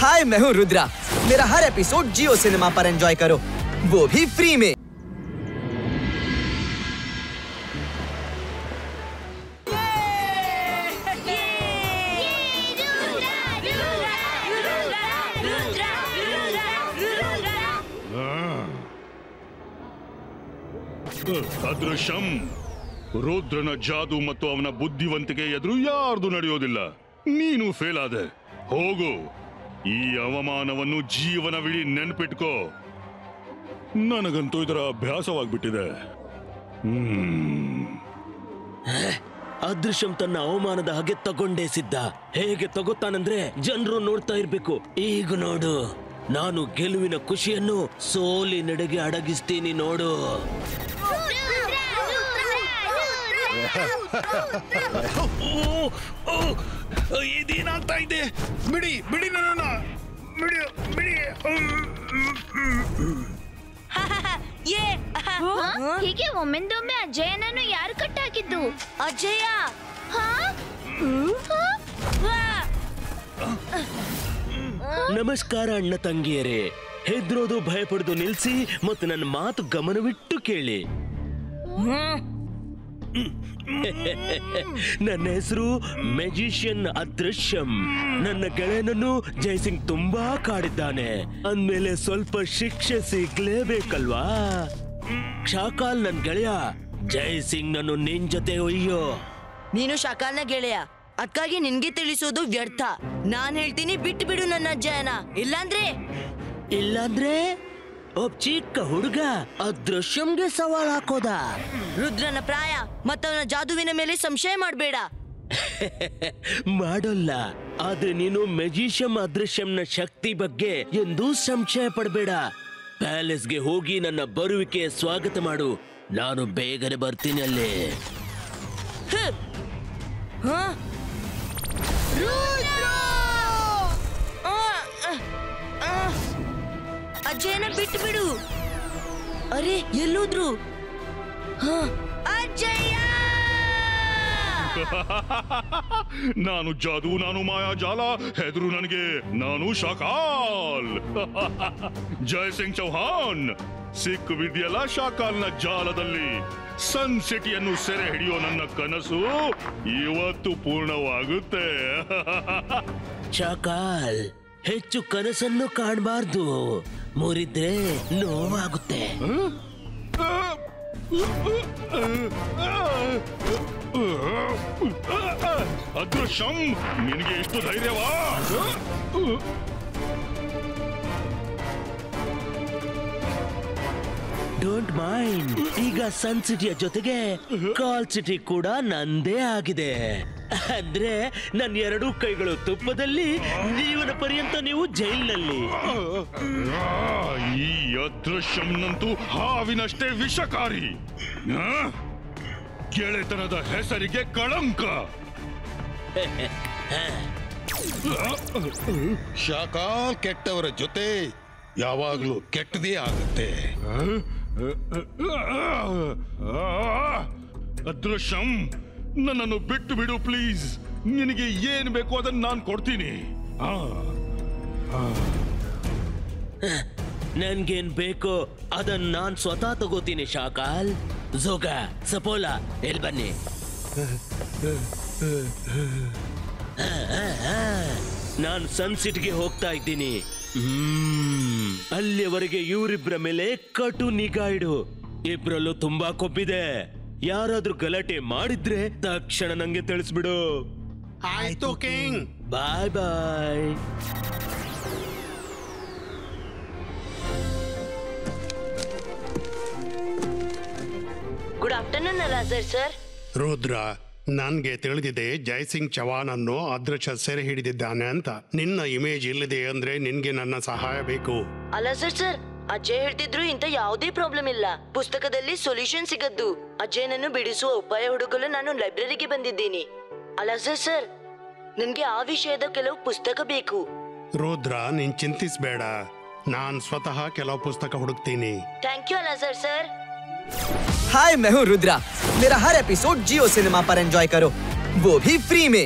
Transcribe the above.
हाय मैं हूँ रुद्रा। मेरा हर एपिसोड जियो सिनेमा पर एंजॉय करो, वो भी फ्री में। ಅದೃಶ್ಯಂ ರುದ್ರನ ಜಾದು ಮತ್ತು ಅವನ ಬುದ್ಧಿವಂತಿಕೆ ಎದುರು ಯಾರ್ದು ನಡೆಯೋದಿಲ್ಲ. ನೀನು ಫೇಲ್ ಆದೆ. ಹೋಗು, ಈ ಅವಮಾನವನ್ನು ಜೀವನವಿಡೀ ನೆನ್ಪಿಟ್ಕೋ. ನನಗಂತೂ ಇದರ ಅಭ್ಯಾಸವಾಗ್ಬಿಟ್ಟಿದೆ. ಅದೃಶ್ಯಂ ತನ್ನ ಅವಮಾನದ ಹಾಗೆ ತಗೊಂಡೇ ಸಿದ್ದ. ಹೇಗೆ ತಗೋತಾನಂದ್ರೆ ಜನರು ನೋಡ್ತಾ ಇರ್ಬೇಕು. ಈಗ ನೋಡು, ನಾನು ಗೆಲುವಿನ ಖುಷಿಯನ್ನು ಸೋಲಿನೆಡೆಗೆ ಅಡಗಿಸ್ತೀನಿ ನೋಡು. ಇದೇನಾಗ್ತಾ ಇದೆ? ಬಿಡಿ ಬಿಡಿ, ನನ್ನ ಬಿಡಿ ಬಿಡಿ. ಹೀಗೆ ಒಮ್ಮೆಂದೊಮ್ಮೆ ಅಜಯನನ್ನು ಯಾರು ಕಟ್ಟಾಕಿದ್ದು? ಅಜಯ ನಮಸ್ಕಾರ ಅಣ್ಣ ತಂಗಿಯರೇ. ಹೆದ್ರೋದು ಭಯಪಡುದು ನಿಲ್ಸಿ ಮತ್ತು ನನ್ನ ಮಾತು ಗಮನವಿಟ್ಟು ಕೇಳಿ. ನನ್ನ ಹೆಸರು ಮ್ಯಾಜಿಷಿಯನ್ ಅದೃಶ್ಯಂ. ನನ್ನ ಗೆಳೆಯನನ್ನು ಜಯಸಿಂಗ್ ತುಂಬಾ ಕಾಡಿದ್ದಾನೆ ಅಂದ್ಮೇಲೆ ಸ್ವಲ್ಪ ಶಿಕ್ಷೆ ಸಿಗ್ಲೇಬೇಕಲ್ವಾ? ಶಾಕಾಲ್ ನನ್ ಗೆಳೆಯ. ಜಯಸಿಂಗ್ ನನ್ನು ನಿನ್ ಜೊತೆ ಒಯ್ಯೋ. ನೀನು ಶಾಕಾಲ್ನ ಗೆಳೆಯ, ಅದಕ್ಕಾಗಿ ನಿನ್ಗೆ ತಿಳಿಸೋದು ವ್ಯರ್ಥ. ನಾನ್ ಹೇಳ್ತೀನಿ, ಬಿಟ್ಟು ಬಿಡು ನನ್ನ ಅಜ್ಜಯನ. ಇಲ್ಲಾಂದ್ರೆ ಒಬ್ಬ ಚಿಕ್ಕ ಹುಡುಗ ಅದೃಶ್ಯಂಗೆ ಸವಾಲ್ ಹಾಕೋದ? ರುದ್ರನ ಪ್ರಾಯ ಮತ್ತವನ ಜಾದುವಿನ ಮೇಲೆ ಸಂಶಯ ಮಾಡಬೇಡ. ಮಾಡೋಲ್ಲ. ಆದ್ರೆ ನೀನು ಮ್ಯಾಜಿಷಿಯನ್ ಅದೃಶ್ಯಂನ ಶಕ್ತಿ ಬಗ್ಗೆ ಎಂದೂ ಸಂಶಯ ಪಡಬೇಡ. ಪ್ಯಾಲೇಸ್ಗೆ ಹೋಗಿ ನನ್ನ ಬರುವಿಕೆ ಸ್ವಾಗತ ಮಾಡು. ನಾನು ಬೇಗನೆ ಬರ್ತೀನಿ ಅಲ್ಲಿ. ಅಜ್ಜಯನ ಬಿಟ್ಟು ಬಿಡು. ಅರೆ, ಎಲ್ಲೋದ್ರು? ಅಜ್ಜಯ್ಯ! ನಾನು ಜಾದು, ನಾನು ಮಾಯಾಜಾಲ. ಹೆದರು ನನಗೆ. ನಾನು ಶಾಕಾಲ್. ಜಯಸಿಂಗ್ ಚೌಹಾನ್ ಸಿಕ್ಕಿದೆಯಲ್ಲ ಶಾಕಾಲ್ನ ಜಾಲದಲ್ಲಿ. ಸನ್ ಸಿಟಿಯನ್ನು ಸೆರೆ ಹಿಡಿಯೋ ನನ್ನ ಕನಸು ಇವತ್ತು ಪೂರ್ಣವಾಗುತ್ತೆ. ಶಾಕಾಲ್, ಹೆಚ್ಚು ಕನಸನ್ನು ಕಾಣಬಾರ್ದು. ಮುರಿದ್ರೆ ನೋವಾಗುತ್ತೆ. ಅದೃಶ್ಯಂ, ನಿನಗೆ ಎಷ್ಟು ಧೈರ್ಯವಾ? Don't mind. ಈಗ ಸನ್ ಸಿಟಿಯ ಜೊತೆಗೆ ಕಾಲ್ ಸಿಟಿ ಕೂಡ ನಂದೇ ಆಗಿದೆ. ಅಂದ್ರೆ ನನ್ನ ಎರಡೂ ಕೈಗಳು ತುಪ್ಪದಲ್ಲಿ, ಜೀವನ ಪರ್ಯಂತ ನೀವು ಜೈಲಿನಲ್ಲಿ. ಈ ಅದೃಶ್ಯಂನಂತೂ ಹಾವಿನಷ್ಟೇ ವಿಷಕಾರಿ. ಗೆಳೆತನದ ಹೆಸರಿಗೆ ಕಳಂಕ. ಶಾಕಾಲ್ ಕೆಟ್ಟವರ ಜೊತೆ ಯಾವಾಗ್ಲೂ ಕೆಟ್ಟದೇ ಆಗುತ್ತೆ. ಅದೃಶ್ಯಂ, ನನ್ನನ್ನು ಬಿಟ್ಟು ಬಿಡು ಪ್ಲೀಸ್. ನಿನಗೆ ಏನ್ ಬೇಕು ಅದನ್ನ ನಾನು ಕೊಡ್ತೀನಿ. ನನ್ಗೇನ್ ಬೇಕೋ ಅದನ್ನ ನಾನ್ ಸ್ವತಃ ತಗೋತೀನಿ. ಶಾಕಾಲ್, ಜೋಗ, ಸಪೋಲಾ, ಎಲ್ ಬನ್ನಿ. ನಾನು ಸನ್ ಸಿಟಿಗೆ ಹೋಗ್ತಾ ಇದ್ದೀನಿ. ಅಲ್ಲಿಯವರೆಗೆ ಇವರಿಬ್ಬರ ಮೇಲೆ ಕಟು ನಿಗಾ ಇಡು. ಇಬ್ರಲ್ಲೂ ತುಂಬಾ ಕೊಬ್ಬಿದೆ. ಯಾರಾದ್ರೂ ಗಲಾಟೆ ಮಾಡಿದ್ರೆ ತಕ್ಷಣ ನಂಗೆ ತಿಳಿಸ್ಬಿಡು. ಆಯ್ತು king. Bye bye. Good afternoon Alazar sir. Rudra, ನನ್ಗೆ ತಿಳಿದಿದೆ ಜಯಸಿಂಗ್ ಚವಾನ್ ಅನ್ನು ಅದೃಶ್ಯ ಸೆರೆ ಹಿಡಿದಿದ್ದಾನೆ ಅಂತ. ನಿನ್ನ ಇಮೇಜ್ ಇಲ್ಲಿದೆ ಅಂದ್ರೆ ನಿನ್ಗೆ ನನ್ನ ಸಹಾಯ ಬೇಕು. ಅಲಾಜರ್ ಸರ್, ಅಜಯ್ ಹೇಳ್ತಿದ್ರು ಇಂತ ಯಾವುದೇ ಪ್ರಾಬ್ಲಮ್ ಇಲ್ಲ. ಪುಸ್ತಕದಲ್ಲಿ ಸೊಲ್ಯೂಷನ್ ಸಿಗದ್ದು. ಅಜಯ್ನನ್ನು ಬಿಡಿಸುವ ಉಪಾಯ ಹುಡುಕಲು ನಾನು ಲೈಬ್ರರಿಗೆ ಬಂದಿದ್ದೀನಿ. ಅಲಾಜರ್ ಸರ್, ನನ್ಗೆ ಆ ವಿಷಯದ ಕೆಲವು ಪುಸ್ತಕ ಬೇಕು. ರುದ್ರ, ನೀನ್ ಚಿಂತಿಸ್ಬೇಡ. ನಾನ್ ಸ್ವತಃ ಕೆಲವು ಪುಸ್ತಕ ಹುಡುಕ್ತೀನಿ. Thank you Alazar sir. हाय मैं हूँ रुद्रा। मेरा हर एपिसोड जियो सिनेमा पर एंजॉय करो, वो भी फ्री में।